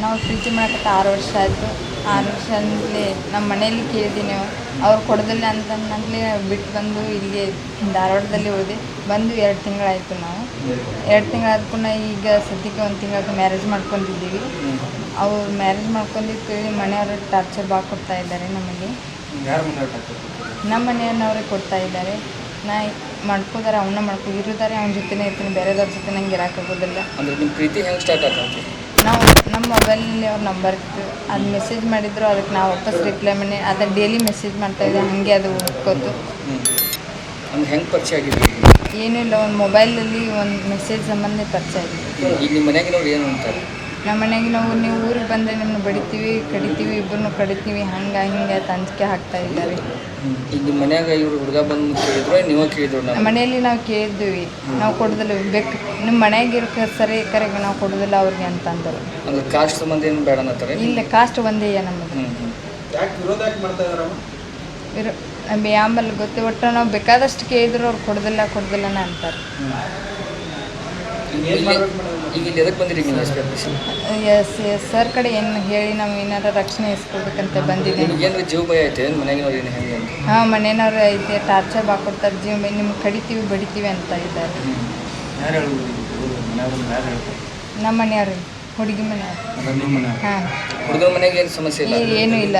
ನಾವು ಪ್ರೀತಿ ಮಾಡಕತ್ತ 6 ವರ್ಷ ಆಯಿತು. 6 ವರ್ಷ ಅಂತಲೇ ನಮ್ಮ ಮನೆಯಲ್ಲಿ ಕೇಳಿದ್ದೀನಿ. ಅವ್ರು ಕೊಡೋದಿಲ್ಲ ಅಂತಂದಲೇ ಬಿಟ್ಟು ಬಂದು ಇಲ್ಲಿಗೆ ಧಾರವಾಡದಲ್ಲಿ ಉಳಿದೆ. ಬಂದು 2 ತಿಂಗಳಾಯಿತು. ನಾವು 2 ತಿಂಗಳಾದ ಕೂಡ ಈಗ ಸದ್ಯಕ್ಕೆ 1 ತಿಂಗಳಾದ ಮ್ಯಾರೇಜ್ ಮಾಡ್ಕೊಂಡಿದ್ದೀವಿ. ಅವ್ರು ಮ್ಯಾರೇಜ್ ಮಾಡ್ಕೊಂಡಿದ್ದು ಮನೆಯವರು ಟಾರ್ಚರ್ ಭಾಳ ಕೊಡ್ತಾ ಇದ್ದಾರೆ ನಮಗೆ. ನಮ್ಮ ಮನೆಯವ್ರಿಗೆ ಕೊಡ್ತಾ ಇದ್ದಾರೆ. ನಾ ಮಾಡ್ಕೋದಾರೆ ಅವನ್ನ ಇರೋದಾರೆ ಅವನ ಜೊತೆನೇ ಇರ್ತೀನಿ, ಬೇರೆದವ್ರ ಜೊತೆ ನಂಗೆ ಇರೋಕ್ಕಾಗೋದಿಲ್ಲ. ಅಂದ್ರೆ ನಿಮ್ಮ ಪ್ರೀತಿ ಹೆಂಗೆ ಸ್ಟಾರ್ಟ್ ಆಗ್ತದೆ? ನಾವು ನಮ್ಮ ಮೊಬೈಲಲ್ಲಿ ಅವ್ರ ನಂಬರ್ ಇತ್ತು, ಅದು ಮೆಸೇಜ್ ಮಾಡಿದ್ರು, ಅದಕ್ಕೆ ನಾವು ವಾಪಸ್ ರಿಪ್ಲೈ ಮಾಡಿ ಅದನ್ನು ಡೈಲಿ ಮೆಸೇಜ್ ಮಾಡ್ತಾಯಿದ್ದೆ. ಹಾಗೆ ಅದು ಹುಡ್ಕೋತು. ಅಂದ್ರೆ ಹೆಂಗೆ ಪರಿಚಯ ಆಗಿದ್ದೀವಿ? ಏನೂ ಇಲ್ಲ, ಒಂದು ಮೊಬೈಲಲ್ಲಿ ಒಂದು ಮೆಸೇಜ್ ಸಂಬಂಧ ಪರಿಚಯ ಆಗಿದೆ. ಈಗ ನಿಮ್ಮ ಮನೆಯಾಗಿನವ್ರು ಏನು ಅಂತಾರೆ? ನಮ್ಮ ಮನೆಗೆ ನೀವು ಊರಿಗೆ ಬಂದರೆ ನಿಮ್ಮನ್ನು ಬಡಿತೀವಿ, ಕಡಿತೀವಿ, ಇಬ್ಬರನ್ನು ಕಡಿತೀವಿ, ಹಂಗೆ ಹಿಂಗೆ ಅಂತ ಅಂಜಿಕೆ ಹಾಕ್ತಾ ಇದ್ದಾರೆ. ಈಗ ನಿಮ್ಮ ಮನ್ಯಾಗ ಇವರು ಹುಡುಗ ಬಂದು ಕೇಳಿದ್ರು, ನೀವು ಕೇಳಿದ್ರು? ನಮ್ಮ ಮನೆಯಲ್ಲಿ ನಾವು ಕೇಳಿದ್ವಿ, ನಾವು ಕೊಡೋದಿಲ್ಲ, ಬೇಕು ನಿಮ್ಮ ಮನೆಯಾಗಿರೋ ಸರಿ ಕರೆಗೆ ನಾವು ಕೊಡೋದಿಲ್ಲ ಅವ್ರಿಗೆ ಅಂತ ಅಂದರು. ಅಂದ್ರೆ ಕಾಸ್ಟ್ ಸಂಬಂಧ ಏನು ಬೇಡ ಅನ್ನತ್ತಾರೆ? ಇಲ್ಲ, ಕಾಸ್ಟ್ ಒಂದೇ ನಮ್ಮದು. ಆಮೇಲೆ ಗೊತ್ತು, ಒಟ್ಟು ನಾವು ಬೇಕಾದಷ್ಟು ಕೇಳಿದ್ರು ಅವ್ರು ಕೊಡೋದಿಲ್ಲನ ಅಂತಾರೆ. ಈಗ ಇಲ್ಲಿ ಎದಕ್ಕೆ ಬಂದಿರಿ ನೀವು? ಎಸ್ ಸರ್ ಕಡೆ ಏನು ಹೇಳಿ ನಾವು ಏನಾರು ರಕ್ಷಣೆ ಇಸ್ಕೊಳ್ಬೇಕಂತ ಬಂದಿದ್ದೀವಿ. ಏನು ಜೀವ ಭಯ ಐತೆ ಮನೆಯಾಗಿನವ್ರು ಏನು ಹೆಂಗೆ ಅಂತ? ಹಾಂ, ಮನೆಯವ್ರು ಐತೆ, ಟಾರ್ಚರ್ ಬಾಕೊಡ್ತಾರೆ, ಜೀವ ಭಯ, ನಿಮ್ಗೆ ಕಡಿತೀವಿ ಬಡಿತೀವಿ ಅಂತ ಇದ್ದಾರೆ. ನಮ್ಮ ಮನೆಯವ್ರು, ಹುಡುಗಿ ಮನೆಯವ್ರು. ಹಾಂ, ಹುಡುಗರ ಮನೆಗೆ ಏನು ಸಮಸ್ಯೆ ಇಲ್ಲ? ಏನೂ ಇಲ್ಲ.